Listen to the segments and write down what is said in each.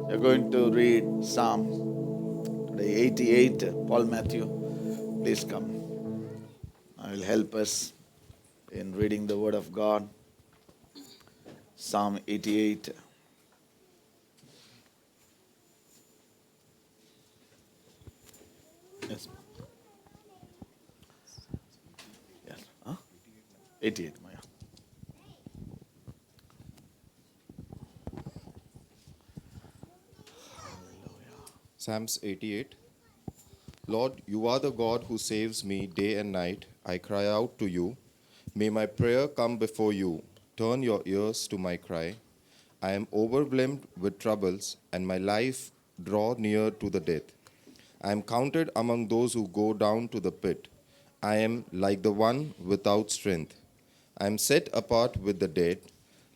We're going to read Psalm today 88. Paul Matthew, please come. I will help us in reading the Word of God. Psalm 88. Yes. Yes. Huh? 88, Maya. Psalms 88. Lord, you are the God who saves me day and night. I cry out to you. May my prayer come before you. Turn your ears to my cry. I am overwhelmed with troubles, and my life draw near to the death. I am counted among those who go down to the pit. I am like the one without strength. I am set apart with the dead,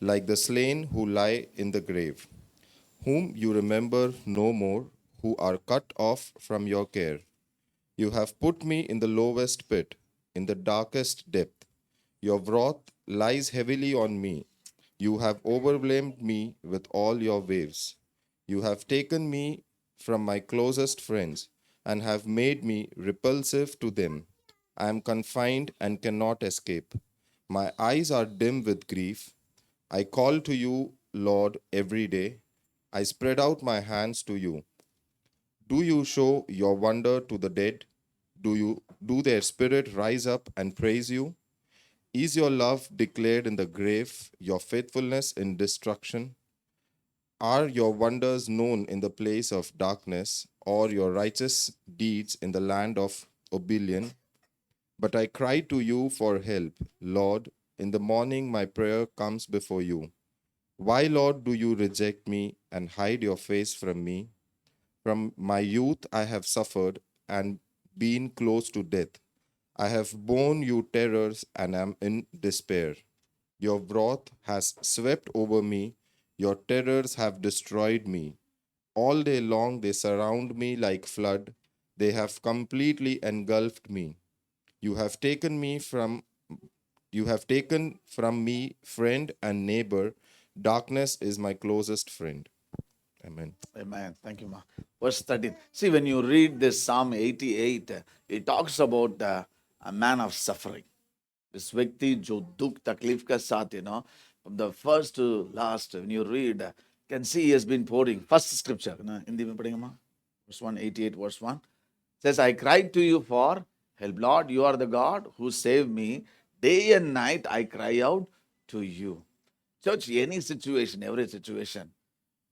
like the slain who lie in the grave, whom you remember no more, who are cut off from your care. You have put me in the lowest pit, in the darkest depth. Your wrath lies heavily on me. You have overwhelmed me with all your waves. You have taken me from my closest friends and have made me repulsive to them. I am confined and cannot escape. My eyes are dim with grief. I call to you, Lord, every day. I spread out my hands to you. Do you show your wonder to the dead? Do their spirit rise up and praise you? Is your love declared in the grave, your faithfulness in destruction? Are your wonders known in the place of darkness, or your righteous deeds in the land of oblivion? But I cry to you for help, Lord. In the morning my prayer comes before you. Why, Lord, do you reject me and hide your face from me? From my youth I have suffered and been close to death. I have borne you terrors and am in despair. Your wrath has swept over me. Your terrors have destroyed me. All day long they surround me like flood. They have completely engulfed me. You have taken me from you have taken from me friend and neighbor. Darkness is my closest friend. Amen. Amen. Thank you, Ma. Verse 13. See, when you read this Psalm 88, it talks about a man of suffering. This व्यक्ति जो दुख तकलीफ का साथ from the first to last, when you read, can see he has been pouring. First scripture, Hindi में पढ़ेंगे माँ. Verse 188, verse 1 says, I cried to you for help. Lord, you are the God who saved me. Day and night I cry out to you. Church, any situation, every situation,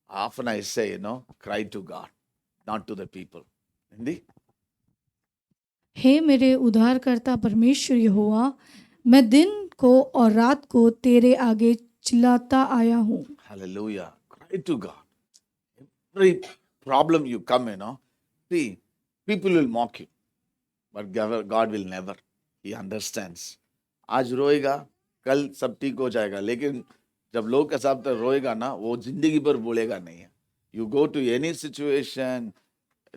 often I say, cry to God, not to the people. Hindi? हे मेरे उद्धारकर्ता परमेश्वर यहोवा, मैं दिन को और रात को तेरे आगे चिल्लाता आया हूँ. Hallelujah. Cry to God. Every problem you come, see, people will mock you, but God will never. He understands. आज रोएगा, कल सब ठीक हो जाएगा, लेकिन जब लोग के साथ रोएगा ना, वो जिंदगी भर बोलेगा नहीं है. You go to any situation,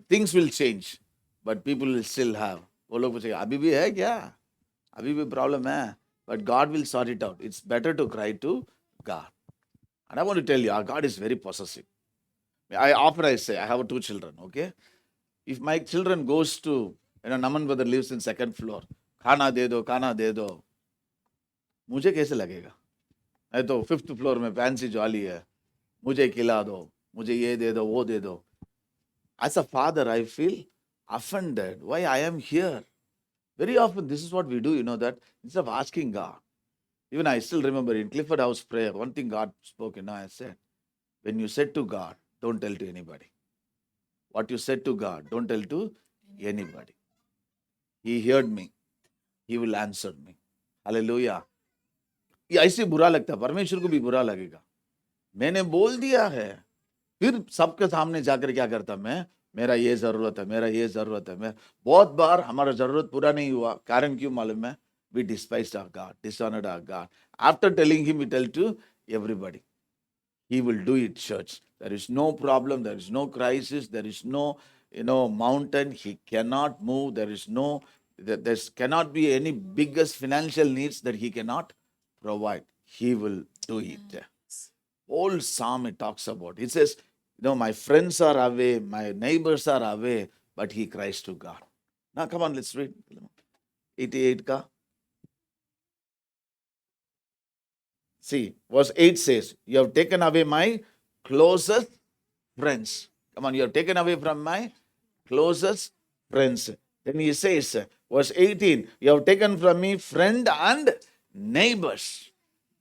things will change, but people will still have. वो लोग पूछेगा, अभी भी है क्या? अभी भी problem है, but God will sort it out. It's better to cry to God. And I want to tell you, our God is very possessive. I say, I have two children, okay? If my children goes to, Naman brother lives in second floor, खाना दे दो, मुझे कैसे लगेगा? नहीं तो fifth floor में fancy jolly है, मुझे खिला दो, मुझे ये दे दो, वो दे दो. As a father, I feel offended. Why I am here? Very often, this is what we do, that instead of asking God. Even I still remember in Clifford House prayer, one thing God spoke, I said, when you said to God, don't tell to anybody. What you said to God, don't tell to anybody. He heard me. He will answer me. Hallelujah. ये ऐसे बुरा लगता है, परमेश्वर को भी बुरा लगेगा. मैंने बोल दिया है, फिर सबके सामने जाकर क्या करता मैं, मेरा ये जरूरत है, मेरा ये जरूरत है. मैं बहुत बार हमारा जरूरत पूरा नहीं हुआ. कारण क्यों मालूम है? We despised our God, dishonored our God. After telling him, we tell to everybody. He will do it, church. There is no problem, there is no crisis, there is no, mountain he cannot move. There cannot be any biggest financial needs that he cannot provide. He will do it. Whole psalm it talks about. It says, No, my friends are away, my neighbors are away, but he cries to God. Now, come on, let's read. 88 ka. See, verse 8 says, you have taken away my closest friends. Come on, you have taken away from my closest friends. Then he says, verse 18, you have taken from me friend and neighbors.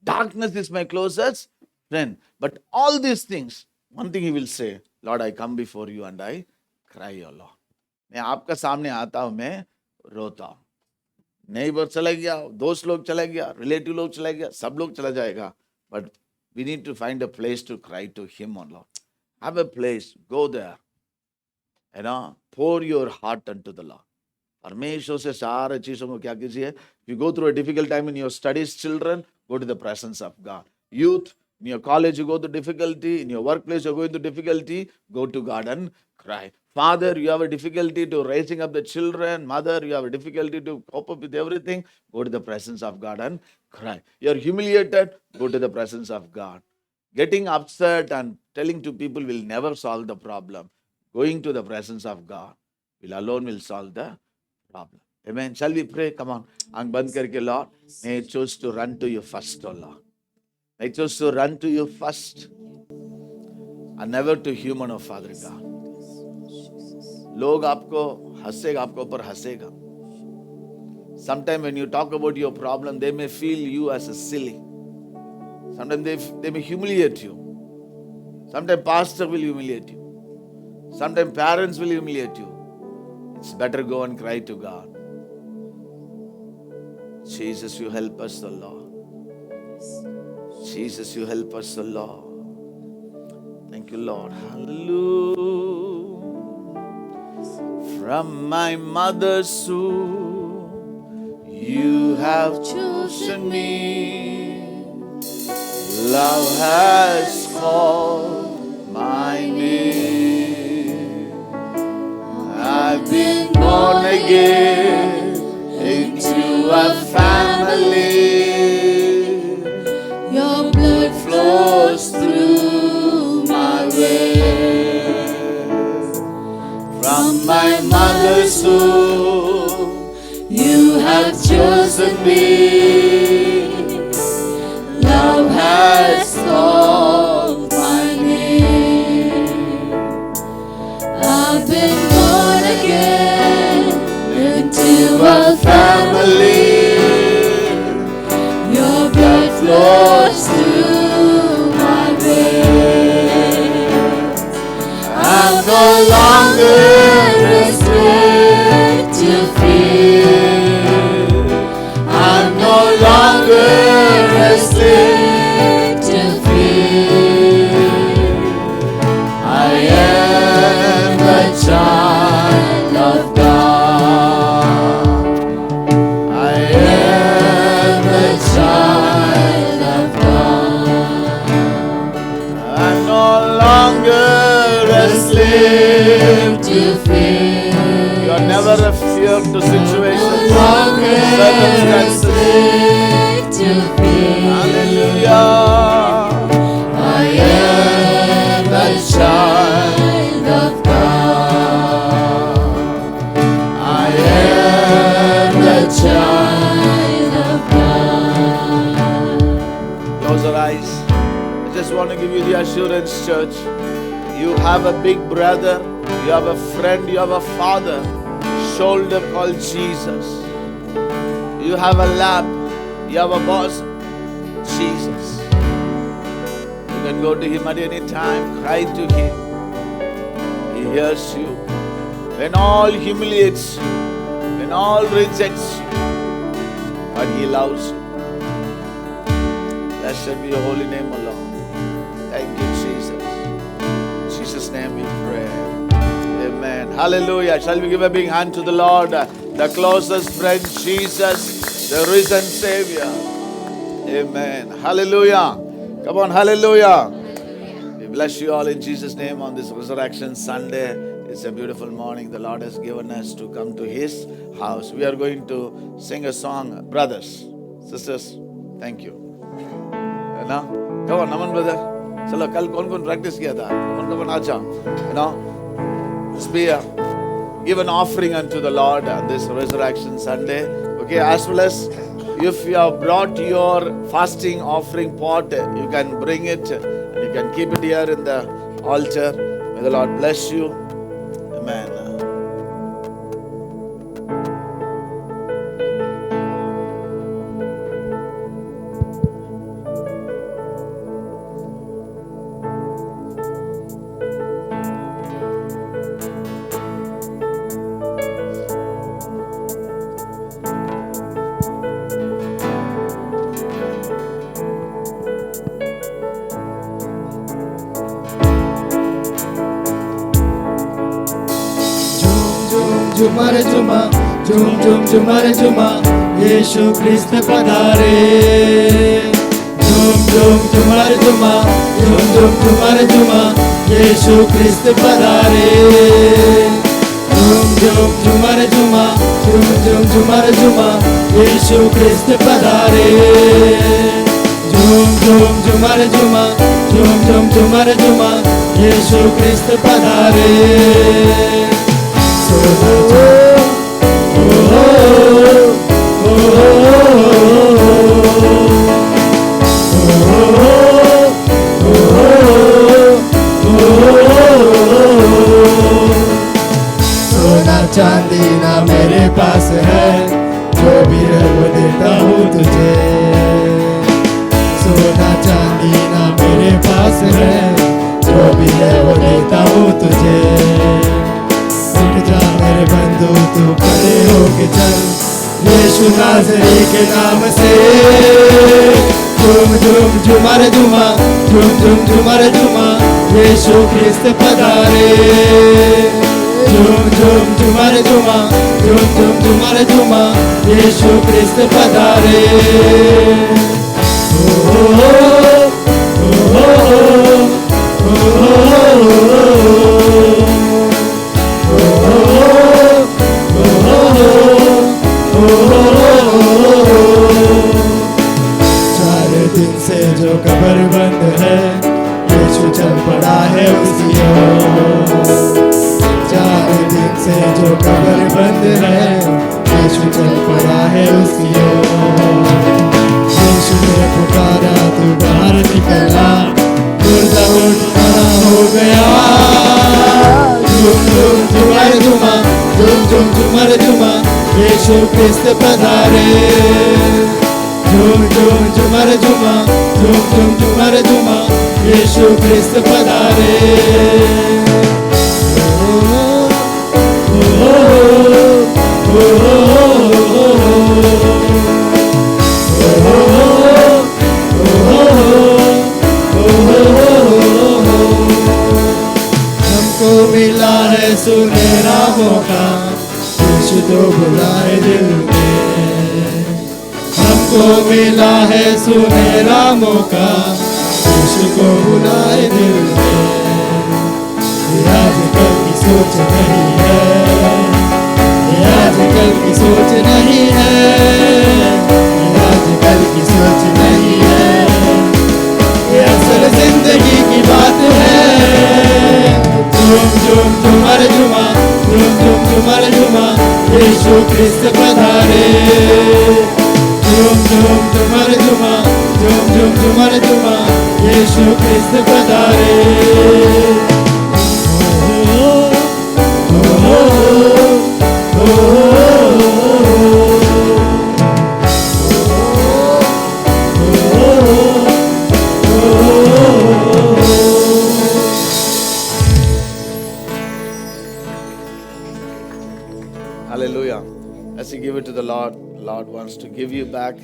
Darkness is my closest friend. But all these things, one thing he will say, Lord, I come before you and I cry, O Lord. मैं आपका सामने आता हूं, मैं रोता हूं. Neighbour चला गया, दोस्त लोग चला गया, रिलेटिव लोग चला गया, सब लोग चला जाएगा. But we need to find a place to cry to him, O Lord. Have a place, go there. Pour your heart unto the Lord. परमेश्वर से सारे चीजों को क्या कीजिए? If you go through a difficult time in your studies, children, go to the presence of God. Youth, in your college you go through difficulty, in your workplace you're going through difficulty, go to God and cry. Father, you have a difficulty to raising up the children. Mother, you have a difficulty to cope up with everything. Go to the presence of God and cry. You're humiliated, go to the presence of God. Getting upset and telling to people will never solve the problem. Going to the presence of God alone will solve the problem. Amen. Shall we pray? Come on. Aankh band karke, Lord, may I choose to run to you first, oh Lord. May I choose to run to you first and never to human, oh Father God. लोग आपको हंसेगा, आपको ऊपर हंसेगा. Sometimes when you talk about your problem, they may feel you as a silly. Sometimes they may humiliate you. Sometimes pastor will humiliate you. Sometimes parents will humiliate you. It's better go and cry to God. Jesus, you help us, O Lord. Jesus, you help us, O Lord. Thank you, Lord. Hallelujah. From my mother's womb, you have chosen me. Love has called my name. I've been born again into a family. Your blood flows through my veins. From my mother's womb, you have chosen me. Love has called my name. I've been born again into a family. Your blood flows through my veins. I'm no longer a slave to fear. I'm no longer a slave to fear. I am a child of God. I am a child of God. I'm no longer a slave to fear. You are never a fear to situations, circumstances. To fear. Hallelujah. I am a child of God. I am a child of God. Close your eyes. I just want to give you the assurance, church. You have a big brother, you have a friend, you have a father, shoulder called Jesus. You have a lap, you have a boss, Jesus. You can go to him at any time, cry to him. He hears you. When all humiliates you, when all rejects you, but he loves you. Blessed be your holy name, O Lord. Thank you, Jesus. In Jesus' name we pray. Amen. Hallelujah. Shall we give a big hand to the Lord? The closest friend, Jesus, the risen Savior. Amen. Hallelujah. Come on, hallelujah. We bless you all in Jesus' name on this Resurrection Sunday. It's a beautiful morning the Lord has given us to come to His house. We are going to sing a song. Brothers, sisters, thank you. Now, come on, Naman brother. चलो कल कौन कौन practice किया था, कौन अच्छा, you know, give an offering unto the Lord on this Resurrection Sunday. Okay, as well as if you have brought your fasting offering pot, you can bring it and you can keep it here in the altar. May the Lord bless you. Amen. झुमर झुमा झुम झुम झुमर झुमा यीशु ख्रिस्त पधारे झुम झुम झुमर झुमा झुम झुम झुमर झुमा यीशु ख्रिस्त पधारे झुम झुम झुमर झुमा झुम झुम झुमर झुमा यीशु ख्रिस्त पधारे झुम झुम झुमर झुमा झुम झुम झुमर झुमा यीशु ख्रिस्त पधारे सोना चांदी ना मेरे पास है, जो भी है वो देता हूँ तुझे। सोना चांदी ना मेरे पास है, जो भी है वो देता हूँ तुझे। उठ जा मेरे बंधु तू खड़े होके चल, यीशु नाज़री के नाम से। झूम झूम झूमर झूमा झूम झूम झूमर झूमा यीशु ख्रिस्त पधारे झूम झूम झूमर झूमा झूम झूम झूमर झूमा यीशु ख्रिस्त पधारे दिन से जो कब्र बंद है, यीशु चल पड़ा है उसकी ओर। 4 दिन से जो कब्र बंद है, यीशु चल पड़ा है उसकी ओर। यीशु ने पुकारा तू बाहर निकला, मुर्दा उठना हो गया। झूम झूम झूमर झूमा झूम झूम झूमर झूमा यीशु ख्रिस्त पधारे झूम झूम झूमर झूमा झूम झूम झूमर झूमा यीशु ख्रिस्त पधारे हमको मिला है सुनहरा मौका, यीशु तो बुलाए दिल में। हमको मिला है सुनहरा मौका, यीशु को बुलाए दिल में। ये आजकल की सोच नहीं है, ये आजकल की सोच नहीं है, ये आजकल की सोच नहीं है, ये असल जिंदगी की बात है। झूम झूम झूमर झूमा झूम झूम झूमर झूमा यीशु ख्रिस्त पधारे झूम झूम झूमर झूमा झूम झूम झूमर झूमा यीशु ख्रिस्त पधारे Hallelujah. As you give it to the Lord, the Lord wants to give you back.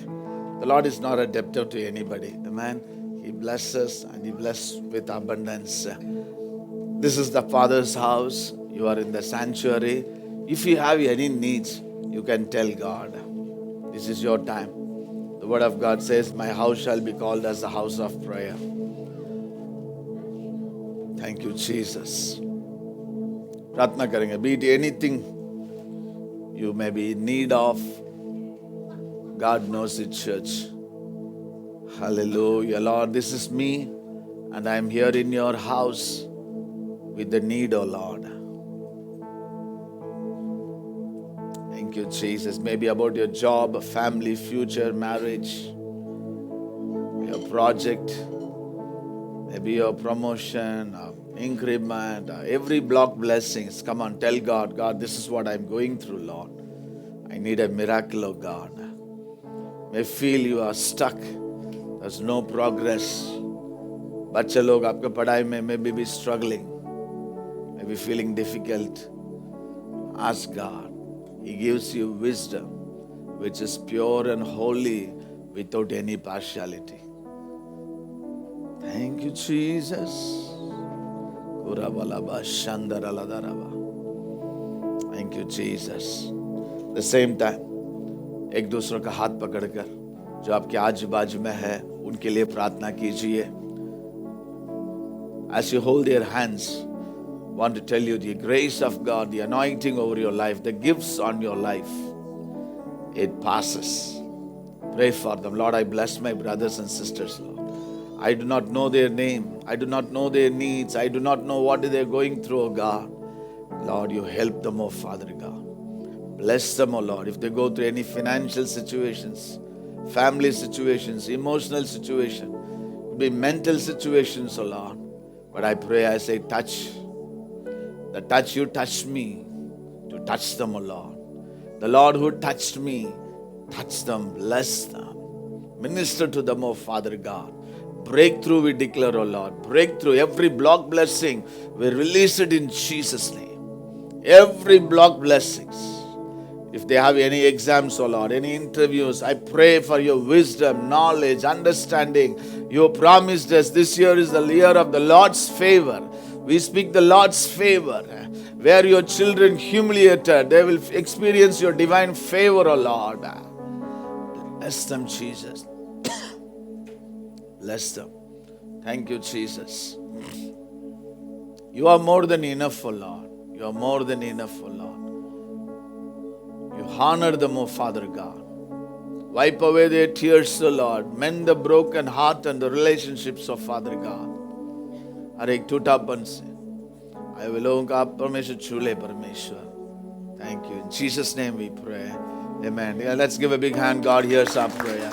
The Lord is not a debtor to anybody. Amen. He blesses and He blesses with abundance. This is the Father's house. You are in the sanctuary. If you have any needs, you can tell God. This is your time. The Word of God says, my house shall be called as the house of prayer. Thank you, Jesus. प्रार्थना करेंगे. Be it anything you may be in need of, God knows it, church. Hallelujah. Lord, this is me And I am here in your house with the need, O Lord. Thank you, Jesus. Maybe about your job, family, future, marriage, your project, maybe your promotion, increment, every block blessings. Come on, tell God, God, this is what I'm going through, Lord. I need a miracle, oh God. May feel you are stuck. There's no progress. बच्चे लोग आपके पढ़ाई में maybe be struggling, maybe feeling difficult. Ask God. He gives you wisdom, which is pure and holy, without any partiality. Thank you, Jesus. Thank you, Jesus. The same time, एक दूसरे का हाथ पकड़कर जो आपके आजू बाजू में है उनके लिए प्रार्थना कीजिए. As you hold their hands, I want to tell you the grace of God, the anointing over your life, the gifts on your life, it passes. Pray for them. Lord, I bless my brothers and sisters, Lord. I do not know their name. I do not know their needs. I do not know what they're going through, oh God. Lord, you help them, oh Father God. Bless them, oh Lord. If they go through any financial situations, family situations, emotional situation, could be mental situations, oh Lord. But I pray, I say, touch. The touch you touched me, to touch them, oh Lord. The Lord who touched me, touch them, bless them. Minister to them, oh Father God. Breakthrough we declare, oh Lord. Breakthrough, every block blessing, we release it in Jesus' name. Every block blessings. If they have any exams, oh Lord, any interviews, I pray for your wisdom, knowledge, understanding. You promised us this year is the year of the Lord's favor. We speak the Lord's favor. Where your children humiliated, they will experience your divine favor, oh Lord. Bless them, Jesus. Bless them. Thank you, Jesus. You are more than enough, oh Lord. You are more than enough, oh Lord. You honor them, O Father God. Wipe away their tears, O Lord. Mend the broken heart and the relationships of Father God. हर एक टूटापन से आए हुए लोगों का आप परमेश्वर छूले परमेश्वर. Thank you. In Jesus' name we pray. Amen. Yeah, let's give a big hand. God hears our prayer.